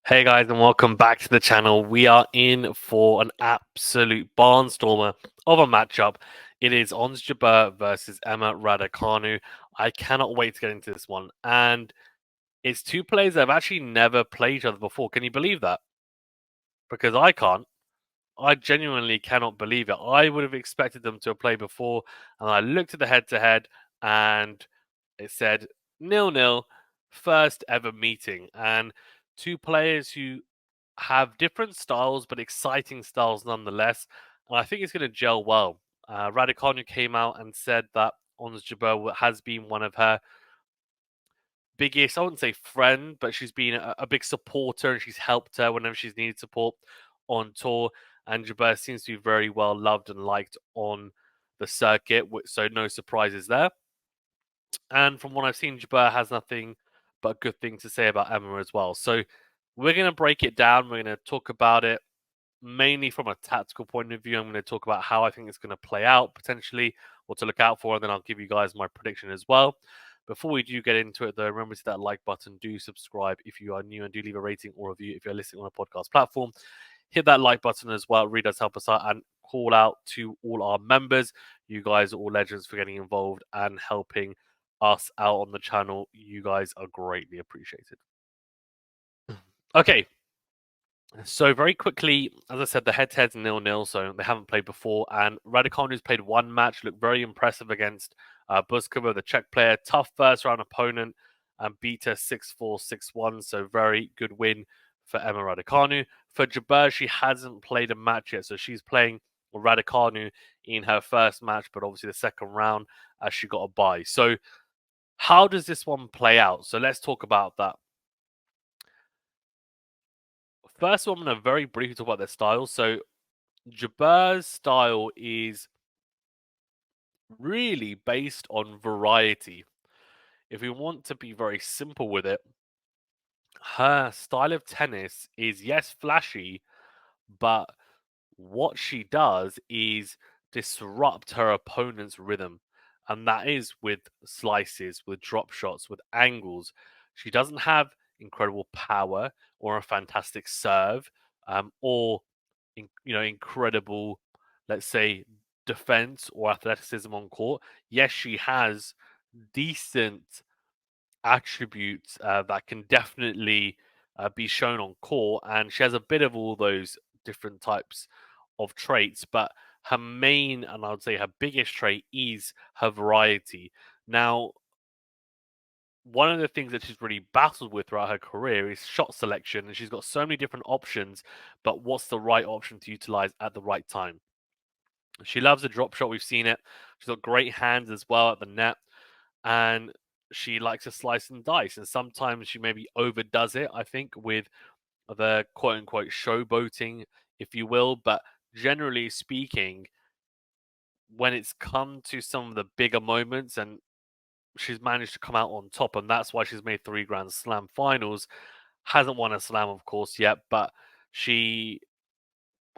Hey guys, and welcome back to the channel. We are in for an absolute barnstormer of a matchup. It is Ons Jabeur versus Emma Raducanu. I cannot wait to get into this one. And it's two players that have actually never played each other before. Can you believe that? Because I can't. I genuinely cannot believe it. I would have expected them to have played before, and I looked at the head-to-head, and it said 0-0, first ever meeting. And two players who have different styles, but exciting styles nonetheless. And I think it's going to gel well. Raducanu came out and said that Ons Jabeur has been one of her biggest, I wouldn't say friend, but she's been a big supporter and she's helped her whenever she's needed support on tour. And Jabeur seems to be very well loved and liked on the circuit, so no surprises there. And from what I've seen, Jabeur has nothing but good things to say about Emma as well. So we're going to break it down. We're going to talk about it mainly from a tactical point of view. I'm going to talk about how I think it's going to play out potentially, what to look out for, and then I'll give you guys my prediction as well. Before we do get into it, though, remember to hit that like button. Do subscribe if you are new, and do leave a rating or review if you're listening on a podcast platform. Hit that like button as well. It really does help us out, and call out to all our members. You guys are all legends for getting involved and helping us out on the channel. You guys are greatly appreciated. Okay, so very quickly, as I said, the head-to-head's 0-0, so they haven't played before. And Raducanu's played one match, looked very impressive against Buskova, the Czech player. Tough first-round opponent, and beat her 6-4, 6-1. So very good win for Emma Raducanu. For Jabeur, she hasn't played a match yet, so she's playing Raducanu in her first match, but obviously the second round as she got a bye. So how does this one play out? So let's talk about that. First of all, I'm going to very briefly talk about their styles. So Jabeur's style is really based on variety. If we want to be very simple with it, her style of tennis is, yes, flashy, but what she does is disrupt her opponent's rhythm. And that is with slices, with drop shots, with angles. She doesn't have incredible power or a fantastic serve, or incredible, let's say, defense or athleticism on court. Yes, she has decent attributes that can definitely be shown on court, and she has a bit of all those different types of traits. But her main, and I would say her biggest trait, is her variety. Now, one of the things that she's really battled with throughout her career is shot selection, and she's got so many different options, but what's the right option to utilize at the right time? She loves a drop shot. We've seen it. She's got great hands as well at the net, and she likes to slice and dice. And sometimes she maybe overdoes it, I think, with the quote unquote showboating, if you will. But generally speaking, when it's come to some of the bigger moments, and she's managed to come out on top, and that's why she's made 3 Grand Slam finals. Hasn't won a slam, of course, yet, but she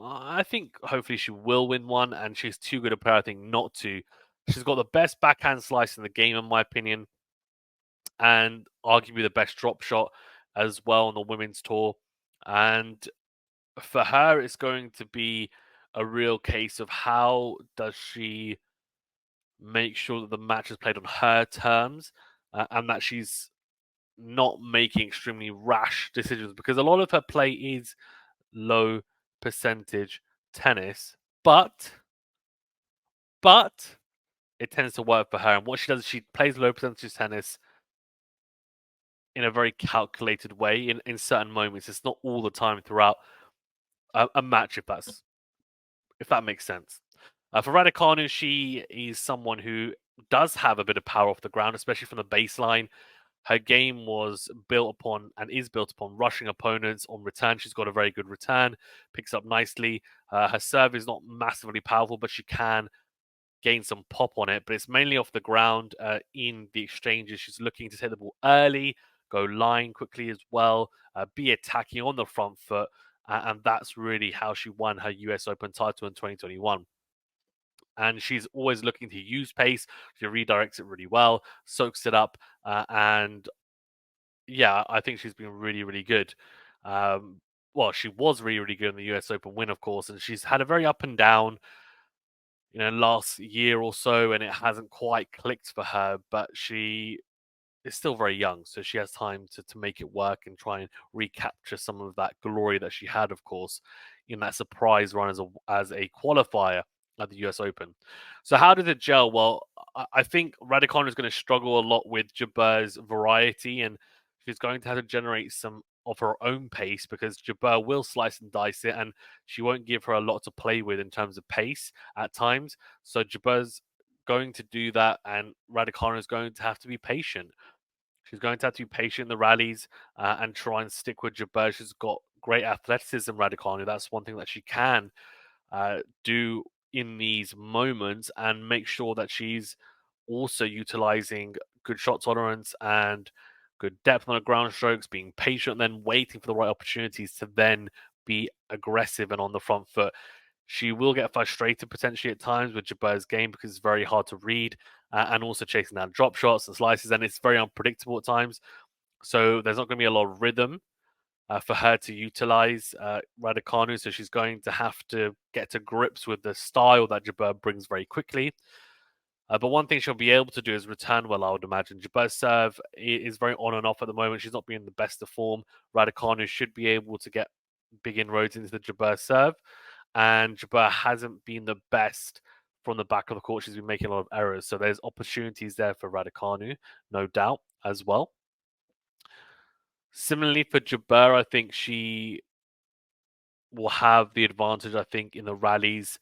I think hopefully she will win one, and she's too good a player, I think, not to. She's got the best backhand slice in the game, in my opinion, and arguably the best drop shot as well on the women's tour. And for her, it's going to be a real case of how does she make sure that the match is played on her terms, and that she's not making extremely rash decisions, because a lot of her play is low percentage tennis, but it tends to work for her. And what she does is she plays low percentage tennis in a very calculated way in certain moments. It's not all the time throughout a match, if that makes sense. For Raducanu, she is someone who does have a bit of power off the ground, especially from the baseline. Her game was built upon and is built upon rushing opponents on return. She's got a very good return, picks up nicely. Her serve is not massively powerful, but she can gain some pop on it. But it's mainly off the ground in the exchanges. She's looking to take the ball early, go line quickly as well, be attacking on the front foot. And that's really how she won her US Open title in 2021. And she's always looking to use pace. She redirects it really well, soaks it up, and yeah, I think she's been really, really good. Well, she was really, really good in the US Open win, of course, and she's had a very up and down, last year or so, and it hasn't quite clicked for her. But she is still very young, so she has time to make it work and try and recapture some of that glory that she had, of course, in that surprise run as a qualifier at the US Open. So how did it gel? Well, I think Raducanu is going to struggle a lot with Jabeur's variety, and she's going to have to generate some of her own pace because Jabeur will slice and dice it, and she won't give her a lot to play with in terms of pace at times. So Jabeur's going to do that, and Raducanu is going to have to be patient. She's going to have to be patient in the rallies and try and stick with Jabeur. She's got great athleticism, Raducanu. That's one thing that she can do in these moments, and make sure that she's also utilizing good shot tolerance and good depth on her ground strokes, being patient, and then waiting for the right opportunities to then be aggressive and on the front foot. She will get frustrated potentially at times with Jabeur's game because it's very hard to read, and also chasing down drop shots and slices, and it's very unpredictable at times. So there's not going to be a lot of rhythm for her to utilize Raducanu. So she's going to have to get to grips with the style that Jabeur brings very quickly. But one thing she'll be able to do is return well, I would imagine. Jabeur's serve is very on and off at the moment. She's not being the best of form. Raducanu should be able to get big inroads into the Jabeur serve, and Jabeur hasn't been the best from the back of the court. She's been making a lot of errors, so there's opportunities there for Raducanu, no doubt, as well. Similarly for Jabeur, I think she will have the advantage, I think, in the rallies,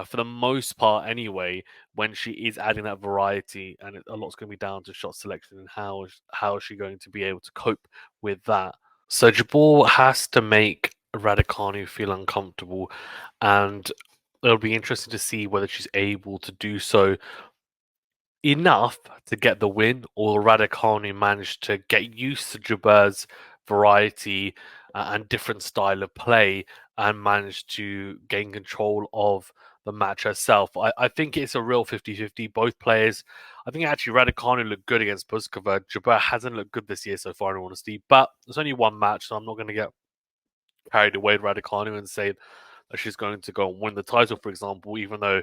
for the most part anyway, when she is adding that variety, and a lot's going to be down to shot selection and how is she going to be able to cope with that. So Jabeur has to make Raducanu feel uncomfortable, and it'll be interesting to see whether she's able to do so enough to get the win, or Raducanu managed to get used to Jabeur's variety and different style of play and managed to gain control of the match herself. I think it's a real 50-50. Both players, I think actually Raducanu looked good against Puskova. Jabeur hasn't looked good this year so far, in honesty, but there's only one match, so I'm not going to get carried away with Raducanu and say that she's going to go and win the title, for example, even though,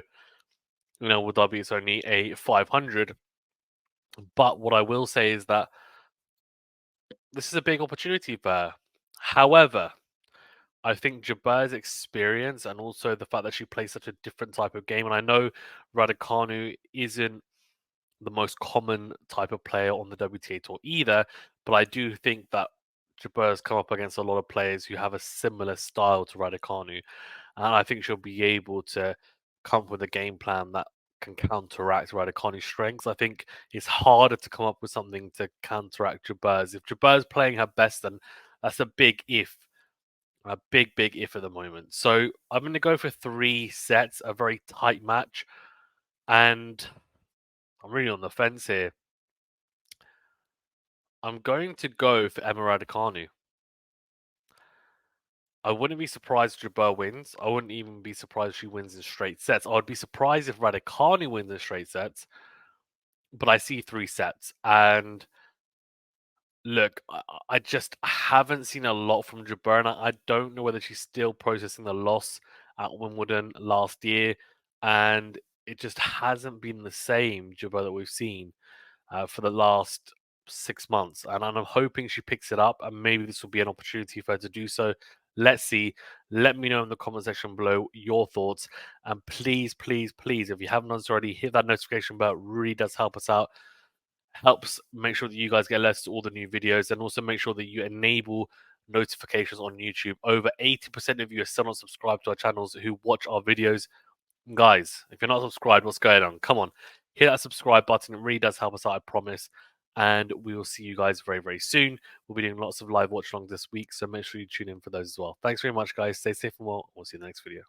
with Dhabi it's only a 500. But what I will say is that this is a big opportunity for her. However, I think Jabeur's experience and also the fact that she plays such a different type of game, and I know Raducanu isn't the most common type of player on the WTA tour either, but I do think that Jabeur's come up against a lot of players who have a similar style to Raducanu, and I think she'll be able to come up with a game plan that can counteract Raducanu's strengths. I think it's harder to come up with something to counteract Jabeur's. If Jabeur's playing her best, then that's a big if. A big, big if at the moment. So I'm going to go for 3 sets, a very tight match. And I'm really on the fence here. I'm going to go for Emma Raducanu. I wouldn't be surprised if Jabeur wins. I wouldn't even be surprised if she wins in straight sets. I would be surprised if Raducanu wins in straight sets. But I see 3 sets. And look, I just haven't seen a lot from Jabeur. I don't know whether she's still processing the loss at Wimbledon last year. And it just hasn't been the same Jabeur that we've seen for the last 6 months. And I'm hoping she picks it up, and maybe this will be an opportunity for her to do so. Let's see. Let me know in the comment section below your thoughts. And please, please, please, if you haven't done so already, hit that notification bell. It really does help us out. Helps make sure that you guys get alerts to all the new videos, and also make sure that you enable notifications on YouTube. Over 80% of you are still not subscribed to our channels who watch our videos. Guys, if you're not subscribed, what's going on? Come on, hit that subscribe button. It really does help us out, I promise. And we will see you guys very, very soon. We'll be doing lots of live watch alongs this week, so make sure you tune in for those as well. Thanks very much, guys. Stay safe and well. We'll see you in the next video.